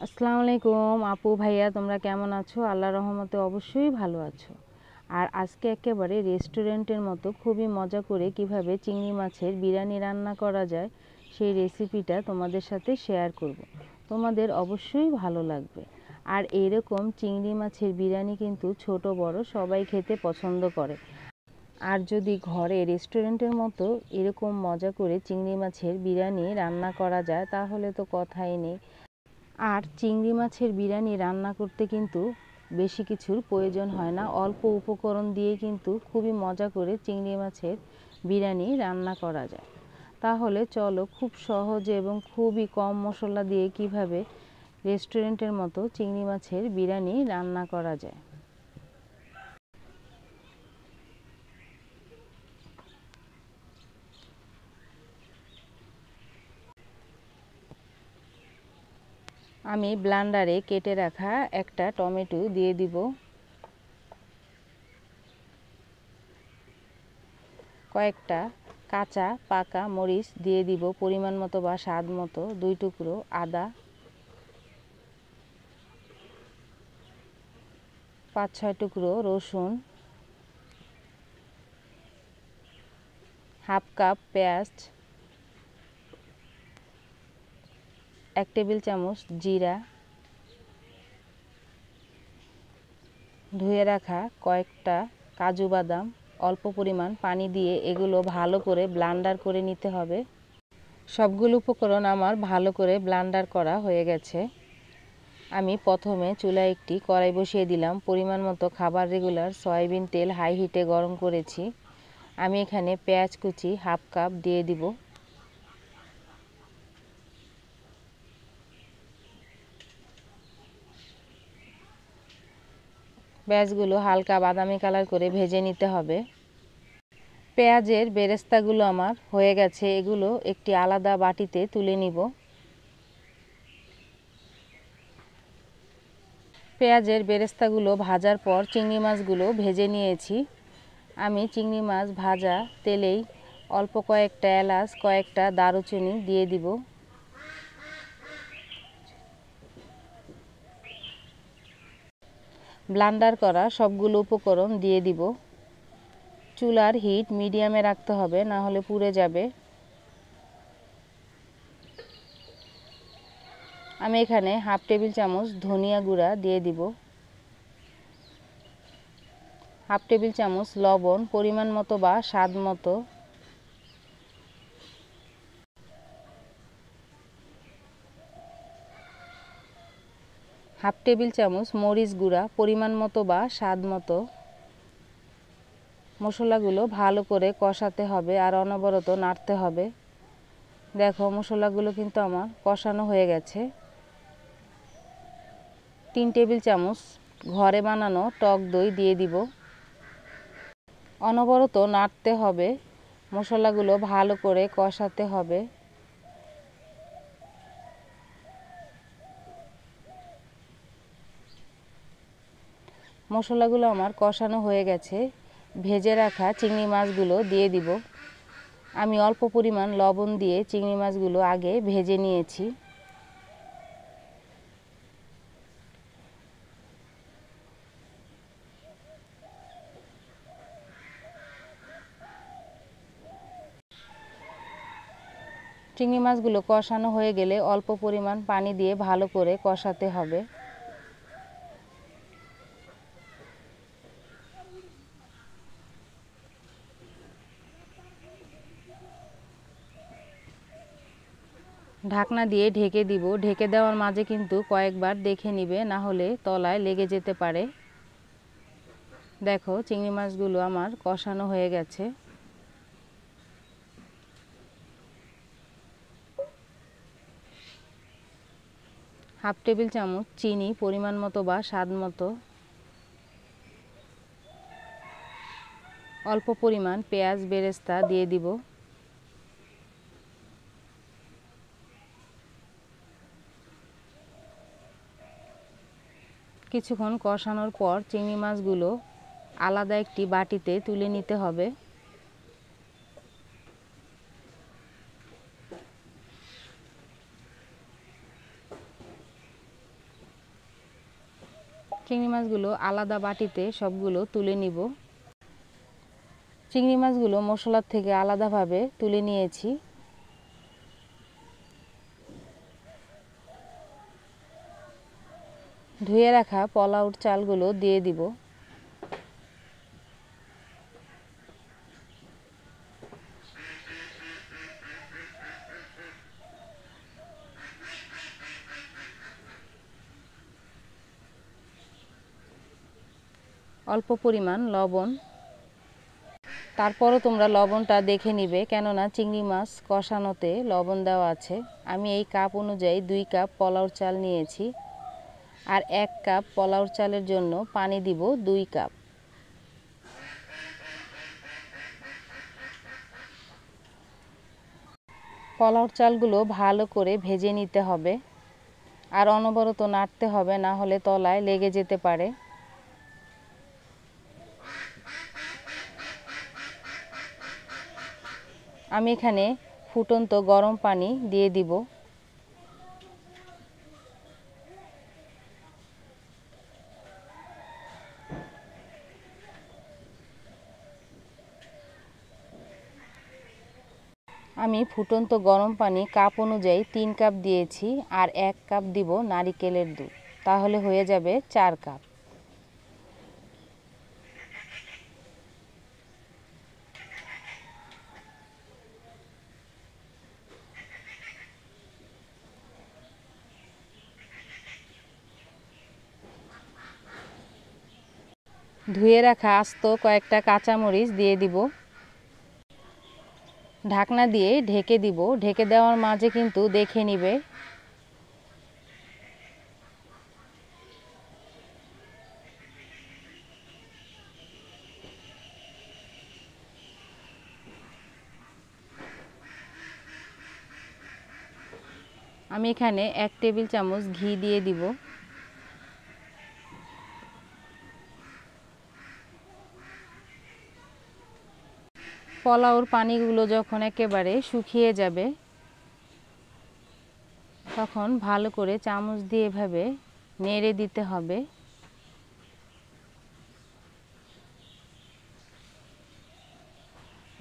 আসসালামু আলাইকুম আপু ভাইয়া, তোমরা কেমন আছো? আল্লাহর রহমতে অবশ্যই ভালো আছো। আর আজকে একেবারে রেস্টুরেন্টের মতো খুবই মজা করে কিভাবে চিংড়ি মাছের বিরিয়ানি রান্না করা যায় সেই রেসিপিটা তোমাদের সাথে শেয়ার করব। তোমাদের অবশ্যই ভালো লাগবে। আর এরকম চিংড়ি মাছের বিরিয়ানি কিন্তু ছোট বড় সবাই খেতে পছন্দ করে। আর যদি ঘরে রেস্টুরেন্টের মতো এরকম মজা করে চিংড়ি মাছের বিরিয়ানি রান্না করা যায় তাহলে তো কথাই নেই। আর চিংড়ি মাছের বিরিয়ানি রান্না করতে কিন্তু বেশি কিছুর প্রয়োজন হয় না, অল্প উপকরণ দিয়ে কিন্তু খুবই মজা করে চিংড়ি মাছের বিরিয়ানি রান্না করা যায়। তাহলে চলো খুব সহজে এবং খুবই কম মশলা দিয়ে কিভাবে রেস্টুরেন্টের মতো চিংড়ি মাছের বিরিয়ানি রান্না করা যায়। আমি ব্লেন্ডারে কেটে রাখা একটা টমেটো দিয়ে দিব, কয়েকটা কাঁচা পাকা মরিচ দিয়ে দিব পরিমাণ মতো বা স্বাদ মতো, 2 টুকরো আদা, 5-6 টুকরো রসুন, হাফ কাপ পেঁয়াজ, 1 টেবিল চামচ জিরা, ধুয়ে রাখা কয়েকটা কাজু বাদাম, অল্প পরিমাণ পানি দিয়ে এগুলো ভালো করে ব্লেন্ডার করে নিতে হবে। সবগুলো উপকরণ আমার ভালো করে ব্লেন্ডার করা হয়ে গেছে। আমি প্রথমে চুলায় একটি কড়াই বসিয়ে দিলাম, পরিমাণ মতো খাবার রেগুলার সয়াবিন তেল হাই হিটে গরম করেছি। আমি এখানে পেঁয়াজ কুচি হাফ কাপ দিয়ে দিব। পেঁয়াজগুলো হালকা বাদামি কালার করে ভেজে নিতে হবে। পেঁয়াজের বেরেস্তাগুলো আমার হয়ে গেছে, এগুলো একটি আলাদা বাটিতে তুলে নিব। পেঁয়াজের বেরেস্তাগুলো ভাজার পর চিংড়ি মাছগুলো ভেজে নিয়েছি। আমি চিংড়ি মাছ ভাজা তেলেই অল্প কয়েকটা এলাচ, কয়েকটা দারুচিনি দিয়ে দিব। ব্লেন্ডার করা সবগুলো উপকরণ দিয়ে দিব। চুলার হিট মিডিয়ামে রাখতে হবে, না হলে পুড়ে যাবে। আমি এখানে হাফ টেবিল চামচ ধনিয়া গুঁড়া দিয়ে দিব, হাফ টেবিল চামচ লবণ পরিমাণ মতো বা স্বাদ মতো, হাফ টেবিল চামচ মরিচ গুঁড়া পরিমাণ মতো বা স্বাদ মতো। মশলাগুলো ভালো করে কষাতে হবে আর অনবরত নাড়তে হবে। দেখো মশলাগুলো কিন্তু আমার কষানো হয়ে গেছে। 3 টেবিল চামচ ঘরে বানানো টক দই দিয়ে দিব। অনবরত নাড়তে হবে, মশলাগুলো ভালো করে কষাতে হবে। মশলাগুলো আমার কষানো হয়ে গেছে। ভেজে রাখা চিংড়ি মাছগুলো দিয়ে দিব। আমি অল্প পরিমাণ লবণ দিয়ে চিংড়ি মাছগুলো আগে ভেজে নিয়েছি। চিংড়ি মাছগুলো কষানো হয়ে গেলে অল্প পরিমাণ পানি দিয়ে ভালো করে কষাতে হবে। ঢাকনা দিয়ে ঢেকে দিব। ঢেকে দেওয়ার মাঝে কিন্তু কয়েকবার দেখে নিবে, না হলে তলায় লেগে যেতে পারে। দেখো চিংড়ি মাছগুলো আমার কষানো হয়ে গেছে। হাফ টেবিল চামচ চিনি পরিমাণ মতো বা স্বাদ মতো, অল্প পরিমাণ পেঁয়াজ বেরেস্তা দিয়ে দিব। কিছুক্ষণ কষানোর পর চিংড়ি মাছগুলো আলাদা একটি বাটিতে তুলে নিতে হবে। চিংড়ি মাছগুলো আলাদা বাটিতে সবগুলো তুলে নিব। চিংড়ি মাছগুলো মশলার থেকে আলাদাভাবে তুলে নিয়েছি। ধুয়ে রাখা পোলাওর চালগুলো দিয়ে দিব। অল্প পরিমাণ লবণ, তারপরও তোমরা লবণটা দেখে নিবে, কেননা চিংড়ি মাছ কষানোতে লবণ দেওয়া আছে। আমি এই কাপ অনুযায়ী 2 কাপ পোলাওর চাল নিয়েছি, আর 1 কাপ পোলাওর চালের জন্য পানি দিব 2 কাপ। পোলাওর চালগুলো ভালো করে ভেজে নিতে হবে, আর অনবরত নাড়তে হবে, না হলে তলায় লেগে যেতে পারে। আমি এখানে ফুটন্ত গরম পানি দিয়ে দিব। আমি ফুটন্ত গরম পানি কাপ অনুযায়ী 3 কাপ দিয়েছি, আর 1 কাপ দিব নারিকেলের দুধ, তাহলে হয়ে যাবে 4 কাপ। ধুয়ে রাখা আস্ত কয়েকটা কাঁচামরিচ দিয়ে দিব। ঢাকনা দিয়ে ঢেকে দিব। ঢেকে দেওয়ার মাঝে কিন্তু দেখে নিবে। আমি এখানে 1 টেবিল চামচ ঘি দিয়ে দিব। পোলাওর পানিগুলো যখন একেবারে শুকিয়ে যাবে, তখন ভালো করে চামচ দিয়ে এভাবে নেড়ে দিতে হবে।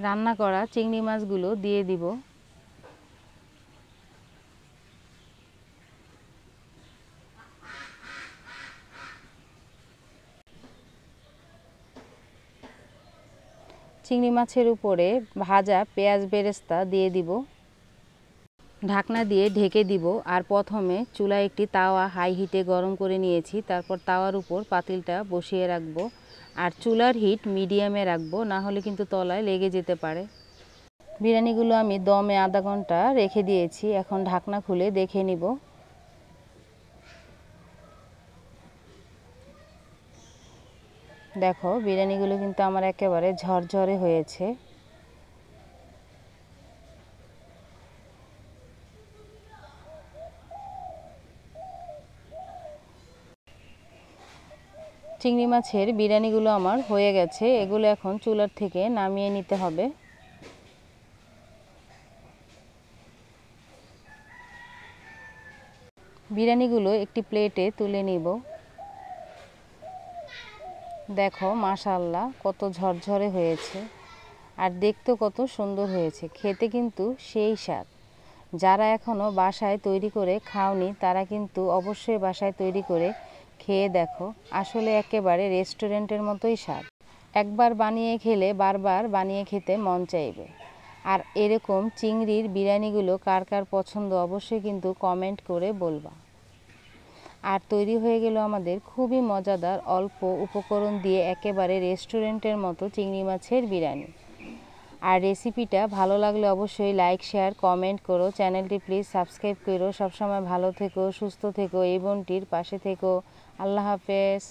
রান্না করা চিংড়ি মাছগুলো দিয়ে দিব। চিংড়ি মাছের উপরে ভাজা পেঁয়াজ বেরেস্তা দিয়ে দিব। ঢাকনা দিয়ে ঢেকে দিব। আর প্রথমে চুলায় একটি তাওয়া হাই হিটে গরম করে নিয়েছি, তারপর তাওয়ার উপর পাতিলটা বসিয়ে রাখবো, আর চুলার হিট মিডিয়ামে রাখবো, না হলে কিন্তু তলায় লেগে যেতে পারে। বিরিয়ানিগুলো আমি দমে আধা ঘন্টা রেখে দিয়েছি। এখন ঢাকনা খুলে দেখে নিব। দেখো, বিরিয়ানিগুলো কিন্তু আমার একেবারে ঝরঝরে হয়েছে। চিংড়ি মাছের বিরিয়ানিগুলো আমার হয়ে গেছে। এগুলো এখন চুলার থেকে নামিয়ে নিতে হবে। বিরিয়ানিগুলো একটি প্লেটে তুলে নিব। দেখো, মাশাআল্লাহ কত ঝরঝরে হয়েছে, আর দেখতেও কত সুন্দর হয়েছে। খেতে কিন্তু সেই স্বাদ। যারা এখনও বাসায় তৈরি করে খাওনি, তারা কিন্তু অবশ্যই বাসায় তৈরি করে খেয়ে দেখো। আসলে একেবারে রেস্টুরেন্টের মতোই স্বাদ। একবার বানিয়ে খেলে বারবার বানিয়ে খেতে মন চাইবে। আর এরকম চিংড়ির বিরিয়ানিগুলো কার কার পছন্দ অবশ্যই কিন্তু কমেন্ট করে বলবা। আর তৈরি হয়ে গেল আমাদের খুবই মজাদার অল্প উপকরণ দিয়ে একেবারে রেস্টুরেন্টের মতো চিংড়ি মাছের বিরিয়ানি। আর রেসিপিটা ভালো লাগলে অবশ্যই লাইক, শেয়ার, কমেন্ট করো। চ্যানেলটি প্লিজ সাবস্ক্রাইব করো। সবসময় ভালো থেকো, সুস্থ থেকো, এই বোনটির পাশে থেকো। আল্লাহ হাফেজ।